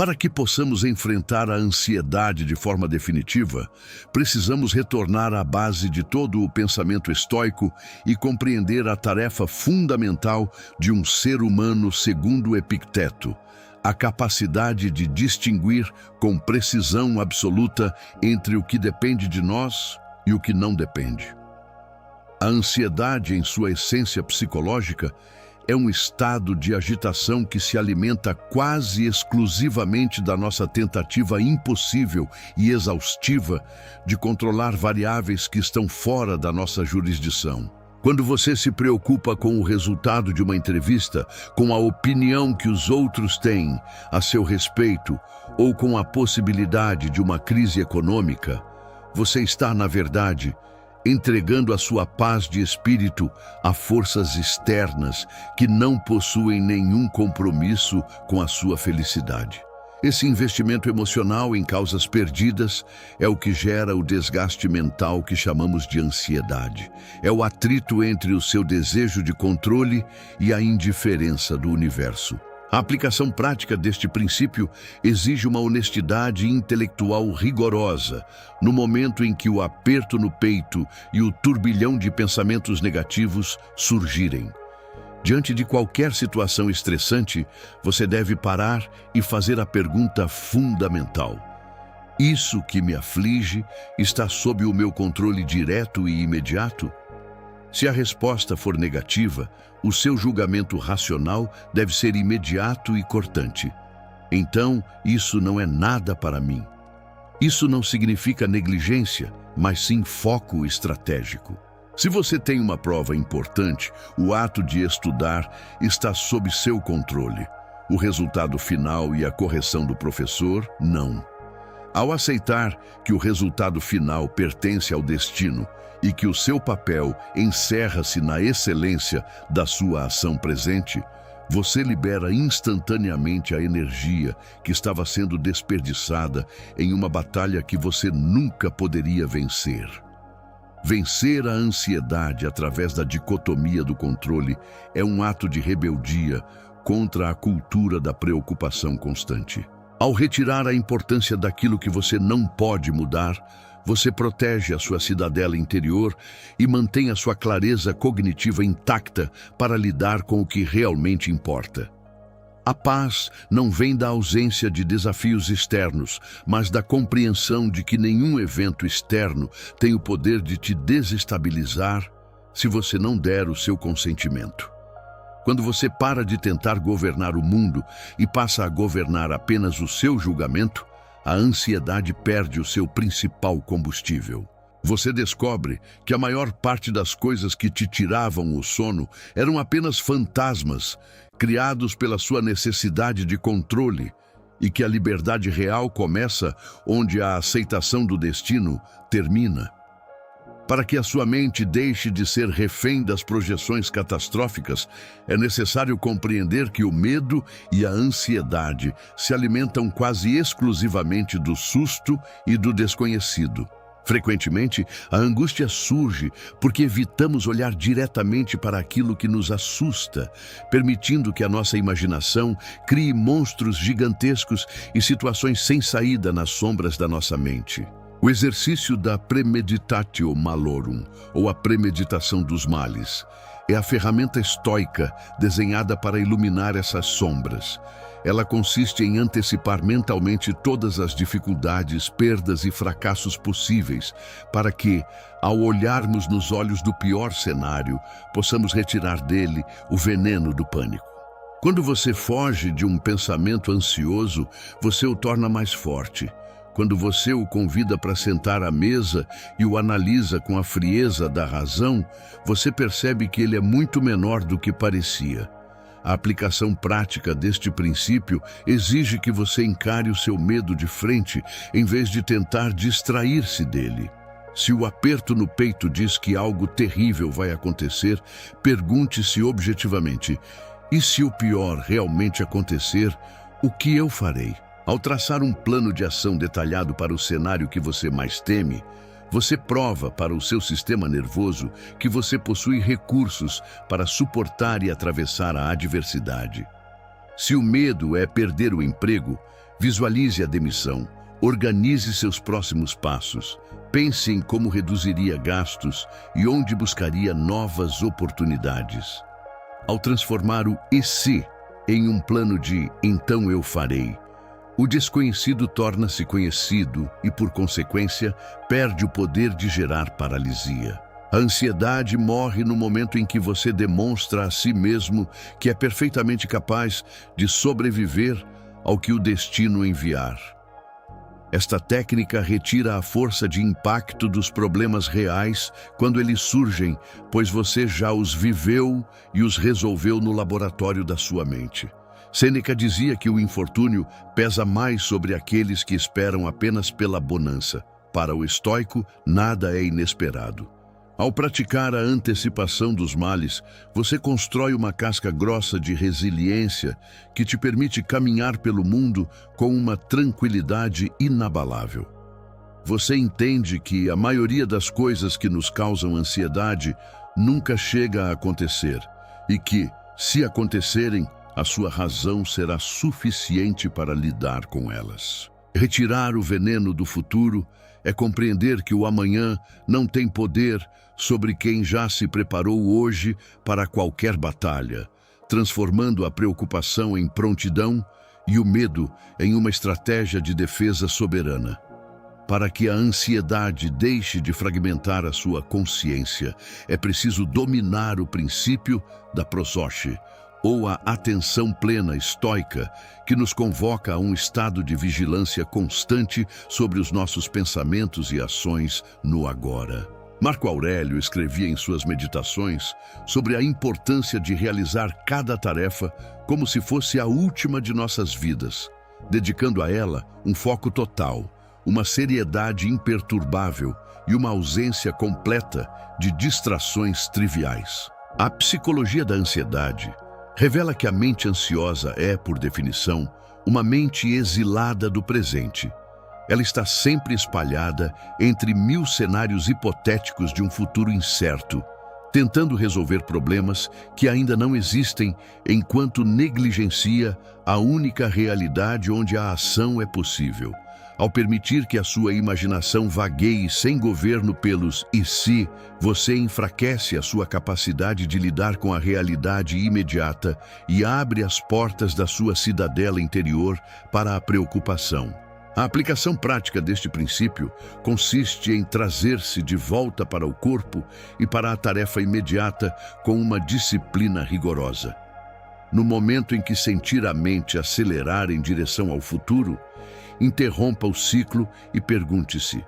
Para que possamos enfrentar a ansiedade de forma definitiva, precisamos retornar à base de todo o pensamento estoico e compreender a tarefa fundamental de um ser humano segundo Epicteto: a capacidade de distinguir com precisão absoluta entre o que depende de nós e o que não depende. A ansiedade, em sua essência psicológica, é um estado de agitação que se alimenta quase exclusivamente da nossa tentativa impossível e exaustiva de controlar variáveis que estão fora da nossa jurisdição. Quando você se preocupa com o resultado de uma entrevista, com a opinião que os outros têm a seu respeito ou com a possibilidade de uma crise econômica, você está, na verdade, entregando a sua paz de espírito a forças externas que não possuem nenhum compromisso com a sua felicidade. Esse investimento emocional em causas perdidas é o que gera o desgaste mental que chamamos de ansiedade. É o atrito entre o seu desejo de controle e a indiferença do universo. A aplicação prática deste princípio exige uma honestidade intelectual rigorosa, no momento em que o aperto no peito e o turbilhão de pensamentos negativos surgirem. Diante de qualquer situação estressante, você deve parar e fazer a pergunta fundamental: isso que me aflige está sob o meu controle direto e imediato? Se a resposta for negativa, o seu julgamento racional deve ser imediato e cortante. Então, isso não é nada para mim. Isso não significa negligência, mas sim foco estratégico. Se você tem uma prova importante, o ato de estudar está sob seu controle. O resultado final e a correção do professor, não. Ao aceitar que o resultado final pertence ao destino e que o seu papel encerra-se na excelência da sua ação presente, você libera instantaneamente a energia que estava sendo desperdiçada em uma batalha que você nunca poderia vencer. Vencer a ansiedade através da dicotomia do controle é um ato de rebeldia contra a cultura da preocupação constante. Ao retirar a importância daquilo que você não pode mudar, você protege a sua cidadela interior e mantém a sua clareza cognitiva intacta para lidar com o que realmente importa. A paz não vem da ausência de desafios externos, mas da compreensão de que nenhum evento externo tem o poder de te desestabilizar se você não der o seu consentimento. Quando você para de tentar governar o mundo e passa a governar apenas o seu julgamento, a ansiedade perde o seu principal combustível. Você descobre que a maior parte das coisas que te tiravam o sono eram apenas fantasmas, criados pela sua necessidade de controle, e que a liberdade real começa onde a aceitação do destino termina. Para que a sua mente deixe de ser refém das projeções catastróficas, é necessário compreender que o medo e a ansiedade se alimentam quase exclusivamente do susto e do desconhecido. Frequentemente, a angústia surge porque evitamos olhar diretamente para aquilo que nos assusta, permitindo que a nossa imaginação crie monstros gigantescos e situações sem saída nas sombras da nossa mente. O exercício da premeditatio malorum, ou a premeditação dos males, é a ferramenta estoica desenhada para iluminar essas sombras. Ela consiste em antecipar mentalmente todas as dificuldades, perdas e fracassos possíveis, para que, ao olharmos nos olhos do pior cenário, possamos retirar dele o veneno do pânico. Quando você foge de um pensamento ansioso, você o torna mais forte. Quando você o convida para sentar à mesa e o analisa com a frieza da razão, você percebe que ele é muito menor do que parecia. A aplicação prática deste princípio exige que você encare o seu medo de frente, em vez de tentar distrair-se dele. Se o aperto no peito diz que algo terrível vai acontecer, pergunte-se objetivamente: e se o pior realmente acontecer, o que eu farei? Ao traçar um plano de ação detalhado para o cenário que você mais teme, você prova para o seu sistema nervoso que você possui recursos para suportar e atravessar a adversidade. Se o medo é perder o emprego, Visualize a demissão, organize seus próximos passos, pense em como reduziria gastos e onde buscaria novas oportunidades. Ao transformar o "e se" em um plano de "então eu farei", o desconhecido torna-se conhecido e, por consequência, perde o poder de gerar paralisia. A ansiedade morre no momento em que você demonstra a si mesmo que é perfeitamente capaz de sobreviver ao que o destino enviar. Esta técnica retira a força de impacto dos problemas reais quando eles surgem, pois você já os viveu e os resolveu no laboratório da sua mente. Sêneca dizia que o infortúnio pesa mais sobre aqueles que esperam apenas pela bonança. Para o estoico, nada é inesperado. Ao praticar a antecipação dos males, você constrói uma casca grossa de resiliência que te permite caminhar pelo mundo com uma tranquilidade inabalável. Você entende que a maioria das coisas que nos causam ansiedade nunca chega a acontecer e que, se acontecerem, a sua razão será suficiente para lidar com elas. Retirar o veneno do futuro é compreender que o amanhã não tem poder sobre quem já se preparou hoje para qualquer batalha, transformando a preocupação em prontidão e o medo em uma estratégia de defesa soberana. Para que a ansiedade deixe de fragmentar a sua consciência, é preciso dominar o princípio da prosóche, ou a atenção plena estoica, que nos convoca a um estado de vigilância constante sobre os nossos pensamentos e ações no agora. Marco Aurélio escrevia em suas meditações sobre a importância de realizar cada tarefa como se fosse a última de nossas vidas, dedicando a ela um foco total, uma seriedade imperturbável e uma ausência completa de distrações triviais. A psicologia da ansiedade revela que a mente ansiosa é, por definição, uma mente exilada do presente. Ela está sempre espalhada entre 1000 cenários hipotéticos de um futuro incerto, tentando resolver problemas que ainda não existem enquanto negligencia a única realidade onde a ação é possível. Ao permitir que a sua imaginação vagueie sem governo pelos "e se", você enfraquece a sua capacidade de lidar com a realidade imediata e abre as portas da sua cidadela interior para a preocupação. A aplicação prática deste princípio consiste em trazer-se de volta para o corpo e para a tarefa imediata com uma disciplina rigorosa. No momento em que sentir a mente acelerar em direção ao futuro, interrompa o ciclo e pergunte-se: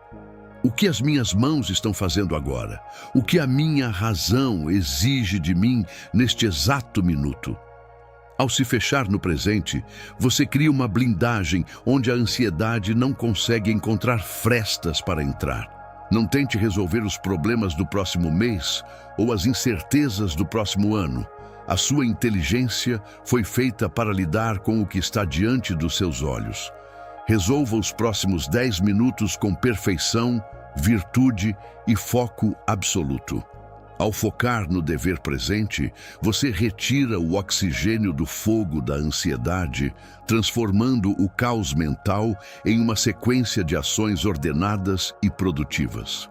o que as minhas mãos estão fazendo agora? O que a minha razão exige de mim neste exato minuto? Ao se fechar no presente, você cria uma blindagem onde a ansiedade não consegue encontrar frestas para entrar. Não tente resolver os problemas do próximo mês ou as incertezas do próximo ano. A sua inteligência foi feita para lidar com o que está diante dos seus olhos. Resolva os próximos 10 minutos com perfeição, virtude e foco absoluto. Ao focar no dever presente, você retira o oxigênio do fogo da ansiedade, transformando o caos mental em uma sequência de ações ordenadas e produtivas.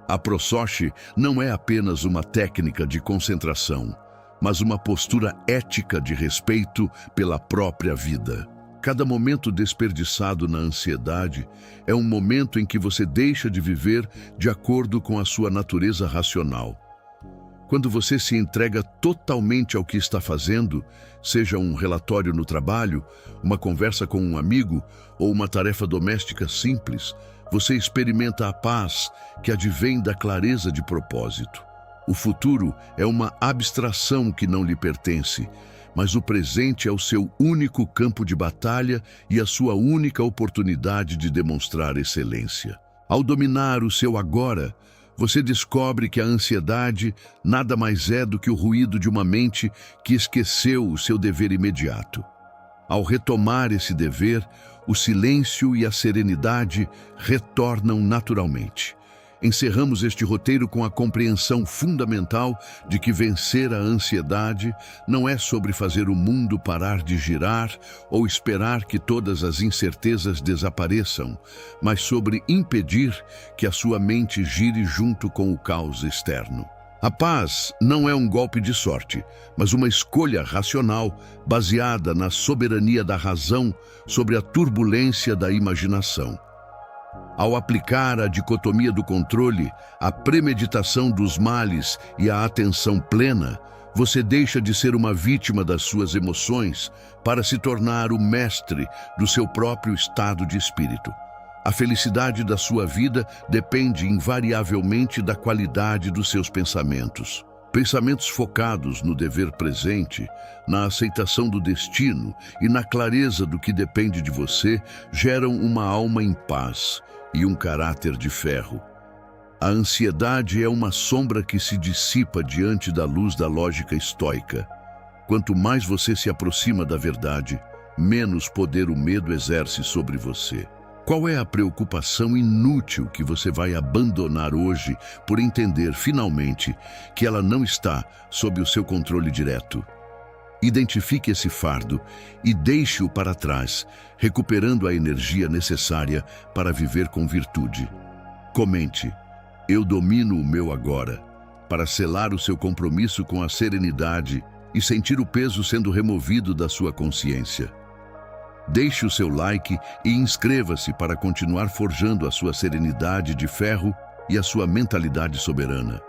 A prosóche não é apenas uma técnica de concentração, mas uma postura ética de respeito pela própria vida. Cada momento desperdiçado na ansiedade é um momento em que você deixa de viver de acordo com a sua natureza racional. Quando você se entrega totalmente ao que está fazendo, seja um relatório no trabalho, uma conversa com um amigo ou uma tarefa doméstica simples, você experimenta a paz que advém da clareza de propósito. O futuro é uma abstração que não lhe pertence, mas o presente é o seu único campo de batalha e a sua única oportunidade de demonstrar excelência. Ao dominar o seu agora, você descobre que a ansiedade nada mais é do que o ruído de uma mente que esqueceu o seu dever imediato. Ao retomar esse dever, o silêncio e a serenidade retornam naturalmente. encerramos este roteiro com a compreensão fundamental de que vencer a ansiedade não é sobre fazer o mundo parar de girar ou esperar que todas as incertezas desapareçam, mas sobre impedir que a sua mente gire junto com o caos externo. A paz não é um golpe de sorte, mas uma escolha racional baseada na soberania da razão sobre a turbulência da imaginação. Ao aplicar a dicotomia do controle, a premeditação dos males e a atenção plena, você deixa de ser uma vítima das suas emoções para se tornar o mestre do seu próprio estado de espírito. A felicidade da sua vida depende invariavelmente da qualidade dos seus pensamentos. Pensamentos focados no dever presente, na aceitação do destino e na clareza do que depende de você geram uma alma em paz e um caráter de ferro. A ansiedade é uma sombra que se dissipa diante da luz da lógica estoica. Quanto mais você se aproxima da verdade, menos poder o medo exerce sobre você. Qual é a preocupação inútil que você vai abandonar hoje por entender, finalmente, que ela não está sob o seu controle direto? Identifique esse fardo e deixe-o para trás, recuperando a energia necessária para viver com virtude. Comente: eu domino o meu agora, para selar o seu compromisso com a serenidade e sentir o peso sendo removido da sua consciência. Deixe o seu like e inscreva-se para continuar forjando a sua serenidade de ferro e a sua mentalidade soberana.